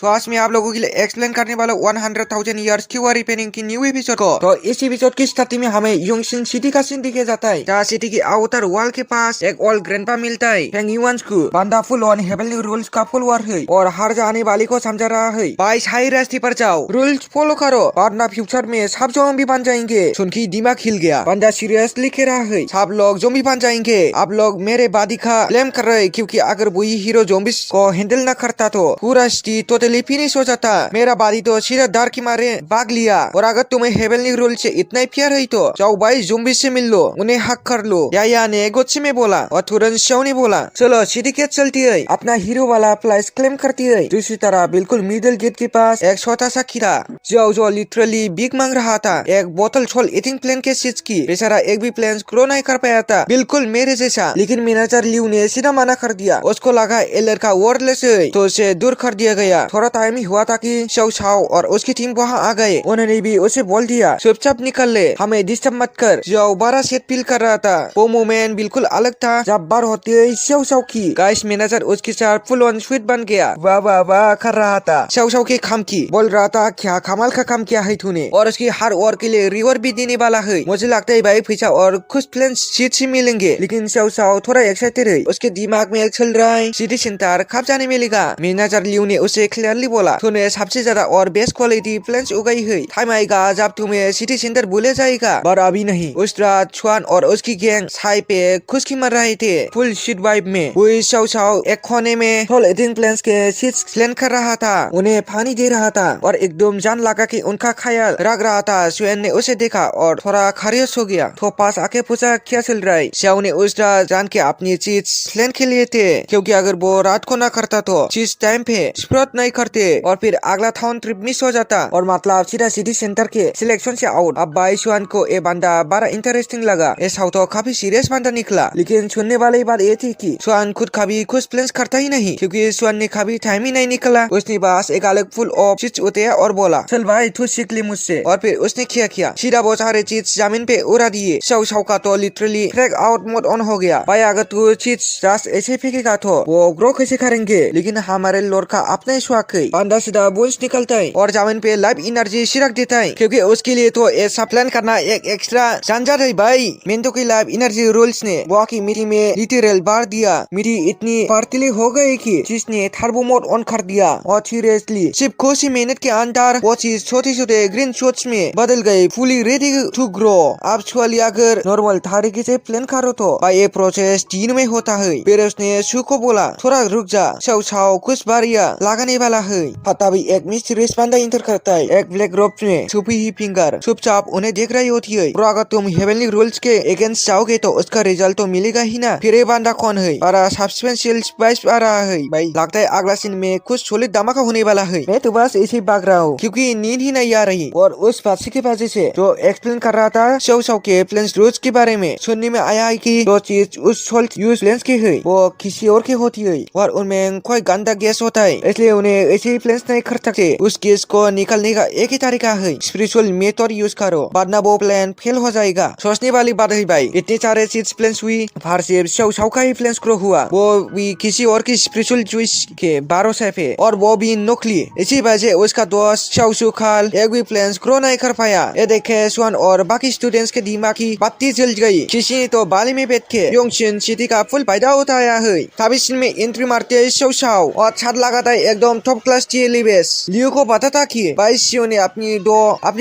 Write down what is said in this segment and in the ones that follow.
तो आज मैं आप लोगों के लिए एक्सप्लेन करने वाला 100,000 ईयर्स की वॉर रिपेयरिंग की न्यू एपिसोड को। तो इस एपिसोड की स्टार्टिंग में हमें योंगशिन सिटी का सीन दिखाया जाता है, जहाँ सिटी की आउटर वॉल के पास एक ओल्ड ग्रैंडपा मिलता है। फेंग युआन्स को बंदा फुल ऑन हेवनली रूल्स का फॉलोअर है और हर जाने वाली को समझा रहा है, बाइस हाई रास्ते पर जाओ, रूल्स फॉलो करो वरना फ्यूचर में सब ज़ॉम्बी बन जाएंगे। सुन के दिमाग हिल गया। बंदा सीरियसली कह रहा है सब लोग ज़ॉम्बी बन जाएंगे। आप लोग मेरे बॉडी का ब्लेम कर रहे हैं, क्योंकि अगर वही हीरो ज़ॉम्बीज को हैंडल न करता तो पूरा सिटी टोटली फिनिश हो जाता। मेरा बॉडी तो सीधा डर के मारे भाग लिया। और अगर तुम्हें हेवनली रूल से इतना ही प्यार है तो जाओ भाई ज़ॉम्बी से मिल लो, उन्हें हक कर लो। या ने गुस्से में बोला और तुरंत शाओ ने बोला चलो सिटी के चलती है। अपना हीरो वाला प्लेस क्लेम करती है। दूसरी तरह बिल्कुल मिडिल गेट के पास एक छोटा सा कीड़ा जो लिटरली भीख मांग रहा था, एक बोतल छोल ईटिंग प्लेन के सीट्स की। बेचारा एक भी प्लेन ग्रो नहीं कर पाया था, बिल्कुल मेरे जैसा। लेकिन मैनेजर लियू ने सीधा मना कर दिया। उसको लगा ये लड़का वर्डलेस है तो उसे दूर कर दिया गया। थोड़ा टाइम ही हुआ था कि शाओ शाओ और उसकी टीम वहाँ आ गए। उन्होंने भी उसे बोल दिया चुपचाप निकल ले, हमें डिस्टर्ब मत कर। शाओ बड़ा सेट फील कर रहा था। वो मोमेंट बिल्कुल अलग था जब बार होते ही शाओ शाओ की गाइस मैनेजर उसके साथ फुल ऑन स्वीट बन गया। वाह वाह वाह कर रहा था। शाओ शाओ के काम की बोल रहा था क्या कमाल का काम किया है तूने, और उसकी हर वर्क के लिए रिवॉर्ड भी देने वाला है। मुझे लगता है भाई पैसा और कुछ प्लेन सीट से मिलेंगे। लेकिन शाओ शाओ थोड़ा एक्साइटेड है। उसके दिमाग में चल रहा है सिटी सेंटर कब जाने मिलेगा। मैनेजर लियू ने उसे क्लियरली बोला तूने सबसे ज्यादा और बेस्ट क्वालिटी प्लेन्स उगाई है, टाइम आएगा जब तुम्हें सिटी सेंटर भूले जाएगा, पर अभी नहीं। उस रात छुआन और उसकी गैंग छाई पे खुश की मर रहे थे फुल शीट वाइब में। वो शाओ शाओ एक कोने में होल ईटिंग प्लेन्स के सीट्स क्लीन कर रहा था, उन्हें पानी दे रहा था और एकदम जान लगा कि उनका ख्याल रख रहा था। सुएन ने उसे देखा और थोड़ा खारिश हो गया। तो पास आके पूछा क्या चल रहा है। शाओ ने उस रात जान के अपनी चीज क्लीन के लिए थे, क्योंकि अगर वो रात को ना करता तो चीज टाइम पे स्प्रोट नहीं करते और फिर अगला टाउन ट्रिप मिस हो जाता और मतलब सीधा सिटी सेंटर के सिलेक्शन से आउट। अब भाई सुआन को ये बंदा बड़ा इंटरेस्टिंग लगा। ये शाओ तो काफी सीरियस बंदा निकला। लेकिन सुनने वाली बात ये थी कि सुआन खुद कभी कुछ प्लान्स करता ही नहीं, क्योंकि सुआन ने कभी टाइम ही नहीं निकला। उसने बस एक अलग फुल ऑफ चीज उठाया और बोला चल भाई तू सीख ले मुझसे। और फिर उसने किया सीधा वो सारे चीज जमीन पे उड़ा दिए। शाओ शाओ का तो literally frag out mode on हो गया। भाई अगर तू चीज जस्ट ऐसे फेंकेगा तो वो ग्रो कैसे करेंगे। लेकिन हमारे लोड का अपना ही शौक है। बंदा सीधा बुश निकलता है और जमीन पे लाइव एनर्जी छिड़क देता है, क्योंकि उसके लिए तो ऐसा प्लान करना एक एक्स्ट्रा झंझट है भाई। मेंटो की लाइव एनर्जी रूल्स ने वो की मिट्टी में लिटरल बार दिया। मिट्टी इतनी पार्टिली हो गई कि जिसने टर्बो मोड ऑन कर दिया और सीरियसली सिर्फ कुछ ही मिनट के अंदर वो चीज छोटे छोटे ग्रीन शॉट्स में बदल गई, फुली रेडी टू ग्रो। अब छुआली अगर नॉर्मल तरीके से प्लान करो तो भाई ये प्रोसेस 3 में होता है। फिर उसने शू को बोला थोड़ा रुक जा, शाओ शाओ कुछ बारिया लगाने वाला है। तभी एक मिस्टीरियस बंदा इंटर करता है, एक ब्लैक रोब में छुपी ही फिंगर चुपचाप उन्हें देख रही होती है। और अगर तुम हेवनली रूल्स के अगेंस्ट जाओगे तो उसका रिजल्ट तो मिलेगा ही ना। फिर ये बंदा कौन है, बड़ा सस्पेंशियल स्पाइस आ रहा है भाई। लगता है अगला सीन में कुछ सोलिड धमाका होने वाला है। मैं तो बस ऐसे भाग रहा हूँ क्योंकि नींद ही नहीं आ रही। और उस बात के वजह से जो एक्सप्लेन कर रहा था शाओ शाओ के प्लेन्स रूल्स के बारे में, सुनने में आया है कि जो चीज उस सोल्ट यूज प्लेन्स की है वो किसी और की होती है और उनमें कोई गंदा गैस होता है, इसलिए उन्हें ऐसे ही प्लेन्स नहीं कर सकते। उस गैस को निकलने का एक ही तरीका है, स्पिरिचुअल मेथड यूज करो वरना वो प्लान फेल हो जाएगा। सोचने वाली बात है भाई, इतने सारे चीज प्लेन्स हुई, सिर्फ शाओ शाओ का ही प्लेन्स ग्रो हुआ, वो भी किसी और की स्पिरिचुअल चॉइस के भरोसे पे, और वो भी नकली। इसी वजह उसका दोस्त शाओ शू खाल एक भी प्लेन्स ग्रो नहीं कर पाया। ये देखे सुआन और बाकी स्टूडेंट्स के दिमाग की बत्ती जल गई। किसी ने तो बाली में बैठ के योंगशिन सिटी का फुल फायदा उठाया है। तभी सीन में एंट्री मारते है शाओ शाओ और छत लगाता है एकदम टॉप क्लास लिवेस। लियू को पता था कि भाई शियो ने अपनी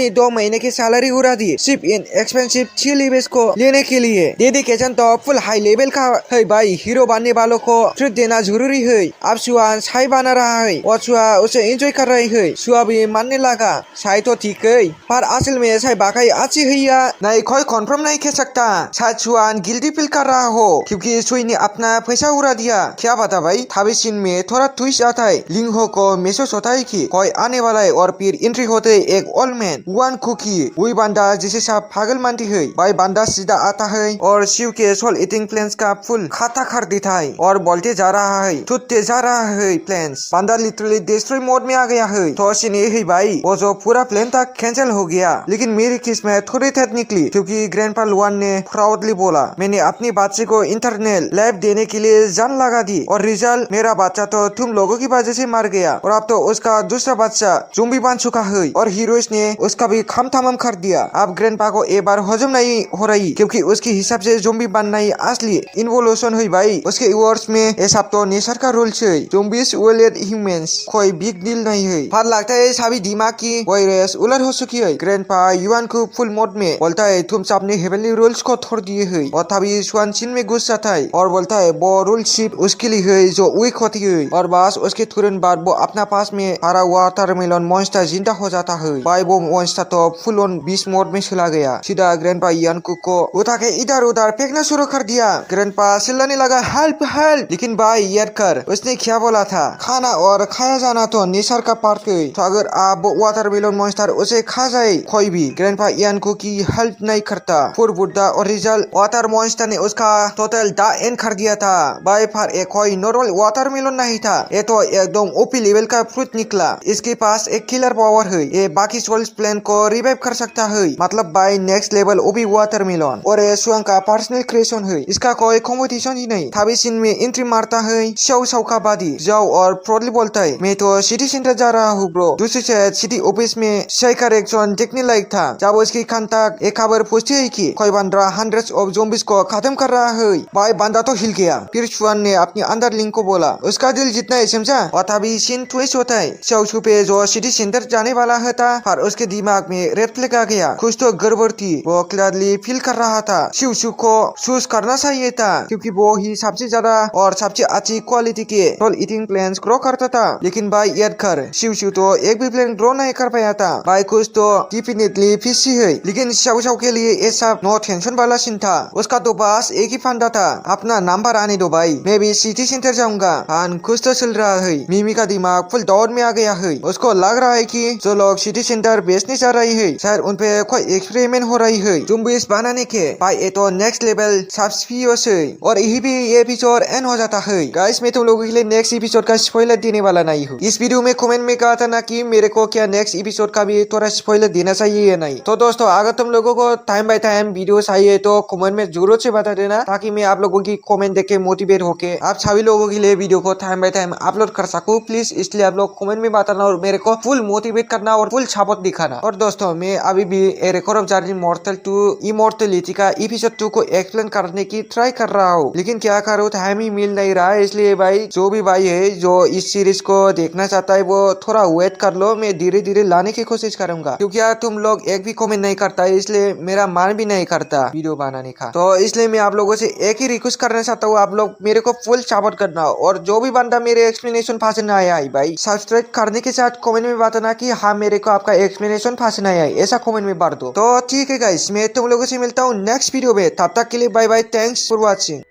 2 महीने की सैलरी उड़ा दी सिर्फ इन एक्सपेंसिव लिवेस को लेने के लिए। डेडिकेशन तो फुल हाई लेवल का है भाई। हीरो बनने वालों को ट्रीट देना जरूरी है। अब सुआ साई बना रहा है और सुआ उसे एंजॉय कर रही है। सुआ भी मानने लगा साई तो ठीक है, पर असल में साई बाकाई अच्छी है या नहीं कोई कंफर्म नहीं कह सकता। शायद सुआ गिल्टी फील कर रहा हो क्योंकि सुई ने अपना पैसा उड़ा दिया, क्या पता भाई। तभी सीन में थोड़ा ट्विस्ट आता है। लिंगहो को महसूस होता है कि कोई आने वाला है और फिर एंट्री होते एक ओल्ड मैन वन कुकी, वही बंदा जिसे सब पागल मानती है। भाई बंदा सीधा आता है और शिव के सोल ईटिंग प्लेन्स का फुल खाता कर देता है और बोलते जा रहा है टूटते जा रहा है प्लेन्स। बंदा लिटरली डिस्ट्रॉय मोड में आ गया है। तो सीन ये है भाई, वो जो पूरा प्लेन था कैंसिल हो गया। लेकिन मेरी किस्मत थोड़ी थेट निकली, क्योंकि ग्रैंडपा लुआन ने प्राउडली बोला मैंने अपने बच्चे को इंटरनल लैब देने के लिए जान लगा दी और रिजल्ट मेरा बच्चा तो तुम लोगों की वजह से मर गया। गया और अब तो उसका दूसरा बच्चा ज़ॉम्बी बन चुका है और हीरोइस ने उसका भी खम तमाम कर दिया। अब ग्रैंडपा को एक बार हजम नहीं हो रही क्योंकि उसके हिसाब से ज़ॉम्बी बनना ही असली इन्वोल्यूशन हुई भाई। उसके वर्ड्स में ये सब तो नेचर का रूल है। ज़ॉम्बीज विल ईट ह्यूमंस, कोई बिग डील नहीं है। पर लगता है सभी दिमाग की वायरस उलट हो चुकी है। ग्रैंडपा युआन को फुल मोड में बोलता है तुम सबने हेवनली रूल्स को तोड़ दिए है और तभी स्वान चिन में घुस जाता है और बोलता है वो रूल सिर्फ उसके लिए है जो वीक होती है और बस उसके तुरंत बाद वो अपना पास में हरा वाटरमेलन मॉन्स्टर जिंदा हो जाता है। भाई वो मॉन्स्टर तो फुल ऑन बीस्ट मोड में चला गया। सीधा ग्रैंडपा यानकुक को उठा के इधर उधर फेंकना शुरू कर दिया। ग्रैंडपा चिल्लाने लगा हेल्प हेल्प, लेकिन भाई याद कर उसने क्या बोला था, खाना और खाया जाना तो नेचर का पार्ट है। तो अगर आप वो वाटरमेलन मॉन्स्टर उसे खा जाए कोई भी ग्रैंडपा यानकुक की हेल्प नहीं करता। फिर बुड्ढा और रिजल वाटर मॉन्स्टर ने उसका टोटल द एंड कर दिया था। भाई पर एक कोई नॉर्मल वाटरमेलन नहीं था, ये तो एकदम ओपी लेवल का फ्रूट निकला। इसके पास एक किलर पावर है, ये बाकी सोल्स प्लान को रिवाइव कर सकता है। मतलब by next level OP watermelon और ये स्वयं का पर्सनल क्रिएशन है, इसका कोई कंपटीशन ही नहीं। तभी सीन में एंट्री मारता है शव शव का बादी जाओ और प्राउडली बोलता है मैं तो सिटी सेंटर जा रहा हूँ ब्रो। दूसरी साइड सिटी ऑफिस में शेखर एक जन देखने लायक था। जब उसकी खान तक एक खबर पूछती है कि कोई बंदा हंड्रेड्स ऑफ ज़ॉम्बीज को खत्म कर रहा है। भाई बंदा तो हिल गया। फिर शुआन ने अपनी अंदर लिंक को बोला उसका दिल जितना है समझा। और तभी सीन ट्विस्ट होता है शव छुपे जो सिटी सेंटर जाने वाला था पर उसके दिमाग में रेड फ्लैग आ गया। कुछ तो गड़बड़ थी, वो क्लियरली फील कर रहा था शिव को चूज करना चाहिए था क्योंकि वो ही सबसे ज्यादा और सबसे अच्छी क्वालिटी के टोल ईटिंग प्लांट्स ग्रो करता था। लेकिन भाई याद कर शिव तो एक भी प्लांट ग्रो नहीं कर पाया था। भाई कुछ तो डेफिनेटली फिशी है, लेकिन शव के लिए ये सब नो टेंशन वाला सीन था। उसका तो बस एक ही फंडा था, अपना नंबर आने दो भाई, मैं भी सिटी सेंटर जाऊंगा। कुछ तो चल रहा है। मिमी का दिमाग फुल दौड़ में आ गया है। उसको लग रहा है कि जो लोग सिटी सेंटर बेचने जा रही है शायद उन पे कोई एक्सपेरिमेंट हो रही है ज़ॉम्बीज बनाने के। भाई ये तो नेक्स्ट लेवल सस्पिशियस है और यही भी ये एपिसोड एंड हो जाता है। गाइस मैं तुम लोगों के लिए नेक्स्ट एपिसोड का स्पॉइलर देने वाला नहीं हूँ। इस वीडियो में कमेंट में कहा था ना कि मेरे को क्या नेक्स्ट एपिसोड का भी थोड़ा स्पॉइलर देना चाहिए या नहीं। तो दोस्तों अगर तुम लोगों को टाइम बाय टाइम वीडियो चाहिए तो कमेंट में जरूर से बता देना ताकि मैं आप लोगों की कमेंट देख के मोटिवेट होके आप सभी लोगों के लिए वीडियो को टाइम बाय टाइम अपलोड कर सकूं। प्लीज इसलिए आप लोग कमेंट में बताना और मेरे को फुल मोटिवेट करना और फुल सपोर्ट दिखाना। और दोस्तों मैं अभी भी record of journey mortal to immortality का एपिसोड 2 को एक्सप्लेन करने की ट्राई कर रहा हूँ, लेकिन क्या करूँ टाइम ही मिल नहीं रहा है। इसलिए भाई जो भी भाई है जो इस सीरीज को देखना चाहता है वो थोड़ा वेट कर लो, मैं धीरे धीरे लाने की कोशिश करूंगा क्योंकि यार तुम लोग एक भी कमेंट नहीं करता है इसलिए मेरा मन भी नहीं करता वीडियो बनाने का। तो इसलिए मैं आप लोगों से एक ही रिक्वेस्ट करना चाहता हूँ, आप लोग मेरे को फुल सपोर्ट करना और जो भी बंदा मेरे एक्सप्लेनेशन पसंद आया है भाई सब्सक्राइब करने के साथ कमेंट में बताना कि हाँ मेरे को आपका एक्सप्लेनेशन पसंद आया है, ऐसा कमेंट में भर दो। तो ठीक है गाइस मैं तुम लोगों से मिलता हूँ नेक्स्ट वीडियो में, तब तक के लिए bye bye, thanks for watching.